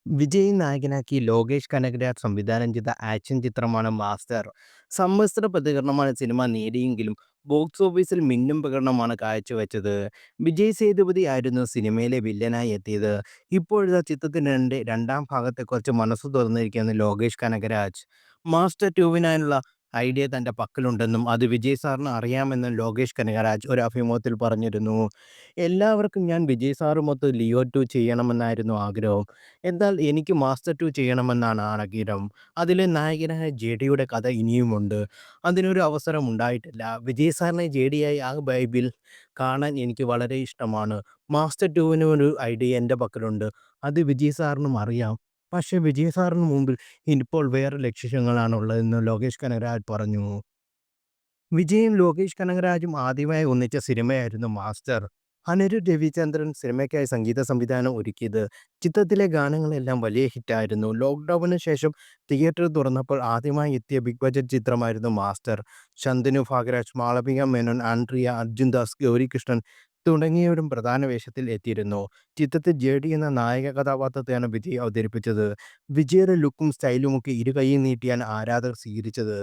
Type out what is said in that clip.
വിജയ് നായകനാക്കി ലോകേഷ് കനകരാജ് സംവിധാനം ചെയ്ത ആക്ഷൻ ചിത്രമാണ് മാസ്റ്റർ. സമ്മിശ്ര പ്രതികരണമാണ് സിനിമ നേടിയെങ്കിലും ബോക്സ് ഓഫീസിൽ മിന്നും പ്രകടനമാണ് കാഴ്ചവെച്ചത്. വിജയ് സേതുപതി ആയിരുന്നു സിനിമയിലെ വില്ലനായി എത്തിയത്. ഇപ്പോഴത്തെ ചിത്രത്തിൻ്റെ രണ്ടാം ഭാഗത്തെക്കുറിച്ച് മനസ്സ് തുറന്നിരിക്കുകയാണ് ലോകേഷ് കനകരാജ്. മാസ്റ്റർ ടൂവിനായുള്ള ഐഡിയ തൻ്റെ പക്കലുണ്ടെന്നും അത് വിജയ് സാറിന് അറിയാമെന്നും ലോകേഷ് കനകരാജ് ഒരു അഭിമുഖത്തിൽ പറഞ്ഞിരുന്നു. എല്ലാവർക്കും ഞാൻ വിജയ് സാറുമൊത്ത് ലിയോ 2 ചെയ്യണമെന്നായിരുന്നു ആഗ്രഹം. എന്നാൽ എനിക്ക് മാസ്റ്റർ 2 ചെയ്യണമെന്നാണ് ആഗ്രഹം. അതിലെ നായകനായ ജെഡിയുടെ കഥ ഇനിയുമുണ്ട്. അതിനൊരു അവസരം ഉണ്ടായിട്ടില്ല. വിജയ് സാറിനെ ജെഡിയായി ആ വൈബിൽ കാണാൻ എനിക്ക് വളരെ ഇഷ്ടമാണ്. മാസ്റ്റർ 2വിന് ഒരു ഐഡിയ എൻ്റെ പക്കലുണ്ട്. അത് വിജയ് സാറിനും അറിയാം. പക്ഷേ വിജയ് സാറിന് മുമ്പിൽ ഇപ്പോൾ വേറെ ലക്ഷ്യങ്ങളാണുള്ളതെന്ന് ലോകേഷ് കനകരാജ് പറഞ്ഞു. വിജയും ലോകേഷ് കനകരാജും ആദ്യമായി ഒന്നിച്ച സിനിമയായിരുന്നു മാസ്റ്റർ. അനിരുദ്ധ് രവിചന്ദ്രൻ സിനിമയ്ക്കായി സംഗീത സംവിധാനം ഒരുക്കിയത്. ചിത്രത്തിലെ ഗാനങ്ങളെല്ലാം വലിയ ഹിറ്റായിരുന്നു. ലോക്ക്ഡൗണിന് ശേഷം തിയേറ്റർ തുറന്നപ്പോൾ ആദ്യമായി എത്തിയ ബിഗ് ബജറ്റ് ചിത്രമായിരുന്നു മാസ്റ്റർ. ശന്തനു ഭാഗ്യരാജ്, മാളവിക മേനോൻ, ആൻഡ്രിയ, അർജുൻ ദാസ്, ഗൗരികൃഷ്ണൻ തുടങ്ങിയവരും പ്രധാന വേഷത്തിൽ എത്തിയിരുന്നു. ചിത്രത്തിൽ ജെഡി എന്ന നായക കഥാപാത്രത്തെയാണ് വിജയ് അവതരിപ്പിച്ചത്. വിജയുടെ ലുക്കും സ്റ്റൈലുമൊക്കെ ഇരു കൈയും നീട്ടിയാണ് ആരാധകർ സ്വീകരിച്ചത്.